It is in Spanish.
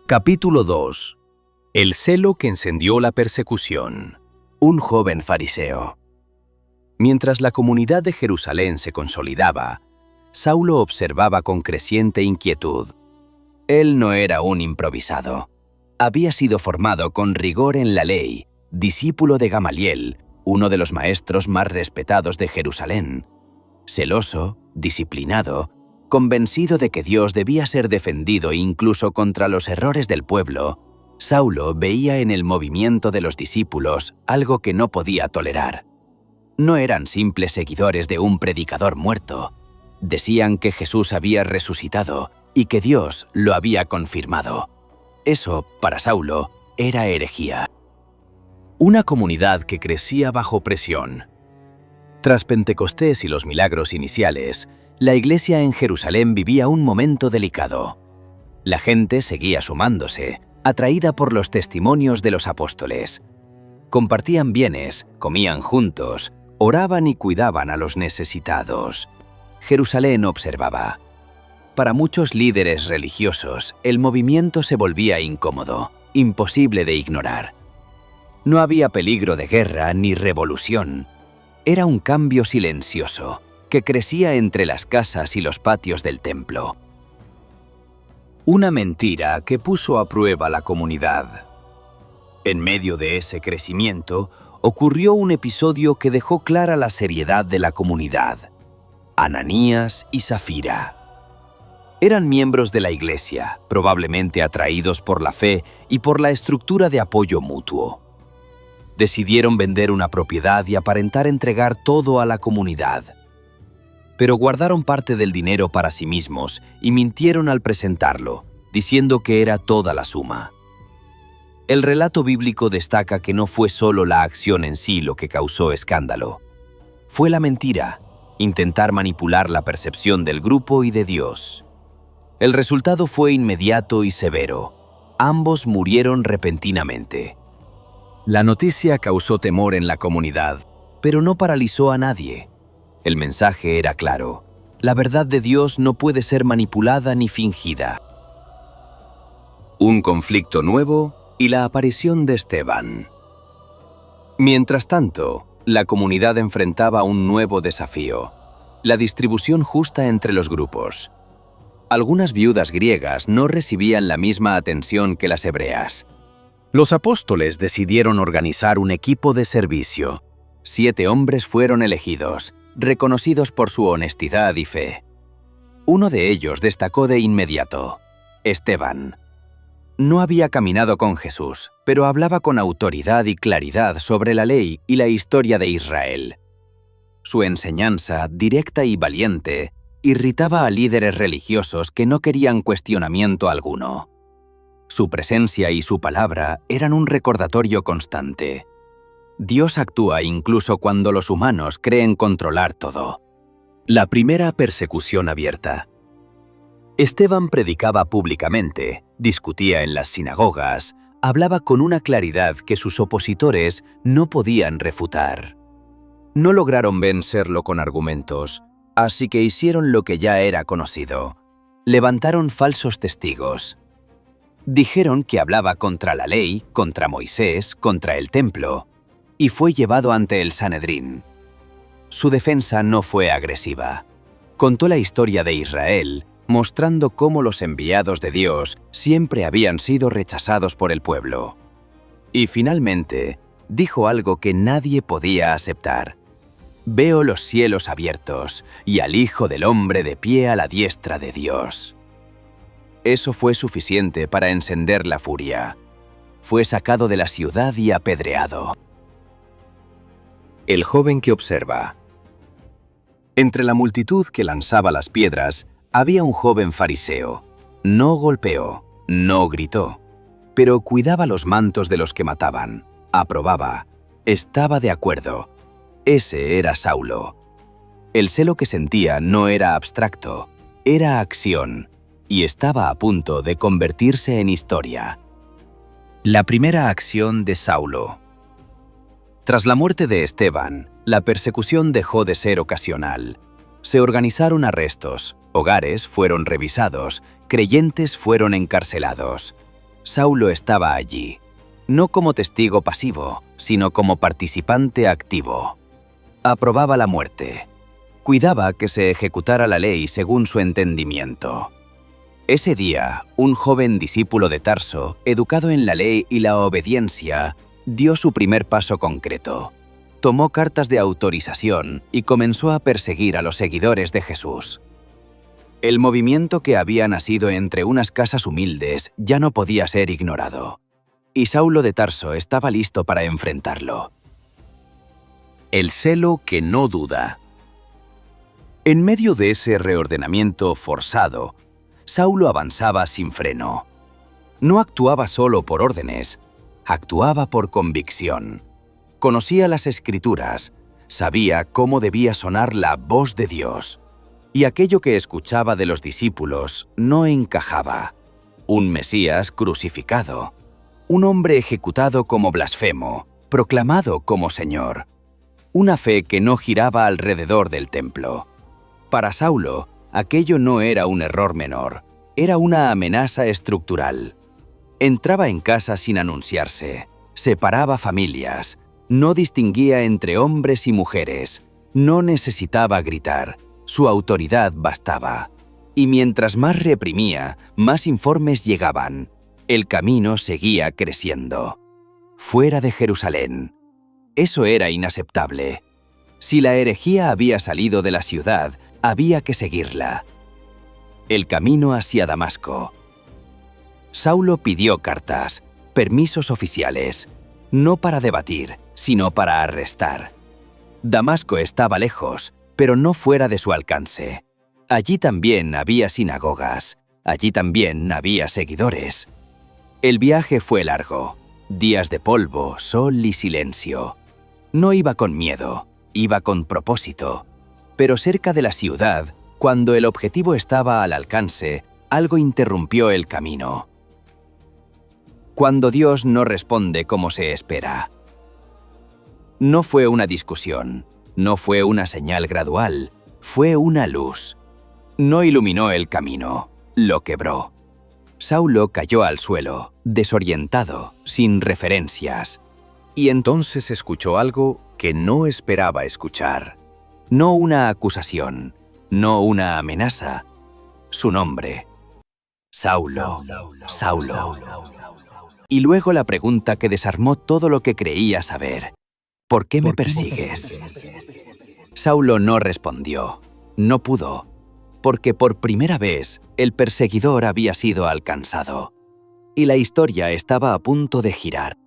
Capítulo 2. El celo que encendió la persecución. Un joven fariseo. Mientras la comunidad de Jerusalén se consolidaba, Saulo observaba con creciente inquietud. Él no era un improvisado. Había sido formado con rigor en la ley, discípulo de Gamaliel, uno de los maestros más respetados de Jerusalén. Celoso, disciplinado, convencido de que Dios debía ser defendido incluso contra los errores del pueblo, Saulo veía en el movimiento de los discípulos algo que no podía tolerar. No eran simples seguidores de un predicador muerto. Decían que Jesús había resucitado y que Dios lo había confirmado. Eso, para Saulo, era herejía. Una comunidad que crecía bajo presión. Tras Pentecostés y los milagros iniciales, la iglesia en Jerusalén vivía un momento delicado. La gente seguía sumándose, atraída por los testimonios de los apóstoles. Compartían bienes, comían juntos, oraban y cuidaban a los necesitados. Jerusalén observaba. Para muchos líderes religiosos, el movimiento se volvía incómodo, imposible de ignorar. No había peligro de guerra ni revolución. Era un cambio silencioso, que crecía entre las casas y los patios del templo. Una mentira que puso a prueba la comunidad. En medio de ese crecimiento, ocurrió un episodio que dejó clara la seriedad de la comunidad. Ananías y Zafira. Eran miembros de la iglesia, probablemente atraídos por la fe y por la estructura de apoyo mutuo. Decidieron vender una propiedad y aparentar entregar todo a la comunidad. Pero guardaron parte del dinero para sí mismos y mintieron al presentarlo, diciendo que era toda la suma. El relato bíblico destaca que no fue solo la acción en sí lo que causó escándalo. Fue la mentira, intentar manipular la percepción del grupo y de Dios. El resultado fue inmediato y severo. Ambos murieron repentinamente. La noticia causó temor en la comunidad, pero no paralizó a nadie. El mensaje era claro. La verdad de Dios no puede ser manipulada ni fingida. Un conflicto nuevo y la aparición de Esteban. Mientras tanto, la comunidad enfrentaba un nuevo desafío: la distribución justa entre los grupos. Algunas viudas griegas no recibían la misma atención que las hebreas. Los apóstoles decidieron organizar un equipo de servicio. 7 hombres fueron elegidos, reconocidos por su honestidad y fe. Uno de ellos destacó de inmediato: Esteban. No había caminado con Jesús, pero hablaba con autoridad y claridad sobre la ley y la historia de Israel. Su enseñanza, directa y valiente, irritaba a líderes religiosos que no querían cuestionamiento alguno. Su presencia y su palabra eran un recordatorio constante. Dios actúa incluso cuando los humanos creen controlar todo. La primera persecución abierta. Esteban predicaba públicamente, discutía en las sinagogas, hablaba con una claridad que sus opositores no podían refutar. No lograron vencerlo con argumentos, así que hicieron lo que ya era conocido: levantaron falsos testigos. Dijeron que hablaba contra la ley, contra Moisés, contra el templo, y fue llevado ante el Sanedrín. Su defensa no fue agresiva. Contó la historia de Israel, mostrando cómo los enviados de Dios siempre habían sido rechazados por el pueblo. Y finalmente, dijo algo que nadie podía aceptar: veo los cielos abiertos y al Hijo del Hombre de pie a la diestra de Dios. Eso fue suficiente para encender la furia. Fue sacado de la ciudad y apedreado. El joven que observa. Entre la multitud que lanzaba las piedras, había un joven fariseo. No golpeó, no gritó, pero cuidaba los mantos de los que mataban, aprobaba, estaba de acuerdo. Ese era Saulo. El celo que sentía no era abstracto, era acción, y estaba a punto de convertirse en historia. La primera acción de Saulo. Tras la muerte de Esteban, la persecución dejó de ser ocasional. Se organizaron arrestos, hogares fueron revisados, creyentes fueron encarcelados. Saulo estaba allí, no como testigo pasivo, sino como participante activo. Aprobaba la muerte. Cuidaba que se ejecutara la ley según su entendimiento. Ese día, un joven discípulo de Tarso, educado en la ley y la obediencia, dio su primer paso concreto. Tomó cartas de autorización y comenzó a perseguir a los seguidores de Jesús. El movimiento que había nacido entre unas casas humildes ya no podía ser ignorado, y Saulo de Tarso estaba listo para enfrentarlo. El celo que no duda. En medio de ese reordenamiento forzado, Saulo avanzaba sin freno. No actuaba solo por órdenes, actuaba por convicción. Conocía las Escrituras, sabía cómo debía sonar la voz de Dios, y aquello que escuchaba de los discípulos no encajaba. Un Mesías crucificado, un hombre ejecutado como blasfemo, proclamado como Señor. Una fe que no giraba alrededor del templo. Para Saulo, aquello no era un error menor, era una amenaza estructural. Entraba en casa sin anunciarse, separaba familias, no distinguía entre hombres y mujeres, no necesitaba gritar, su autoridad bastaba. Y mientras más reprimía, más informes llegaban. El camino seguía creciendo. Fuera de Jerusalén. Eso era inaceptable. Si la herejía había salido de la ciudad, había que seguirla. El camino hacia Damasco. Saulo pidió cartas, permisos oficiales, no para debatir, sino para arrestar. Damasco estaba lejos, pero no fuera de su alcance. Allí también había sinagogas, allí también había seguidores. El viaje fue largo, días de polvo, sol y silencio. No iba con miedo, iba con propósito. Pero cerca de la ciudad, cuando el objetivo estaba al alcance, algo interrumpió el camino. Cuando Dios no responde como se espera. No fue una discusión, no fue una señal gradual, fue una luz. No iluminó el camino, lo quebró. Saulo cayó al suelo, desorientado, sin referencias. Y entonces escuchó algo que no esperaba escuchar. No una acusación, no una amenaza. Su nombre. Saulo, Saulo. Y luego la pregunta que desarmó todo lo que creía saber. ¿Por qué me persigues? Saulo no respondió. No pudo. Porque por primera vez el perseguidor había sido alcanzado. Y la historia estaba a punto de girar.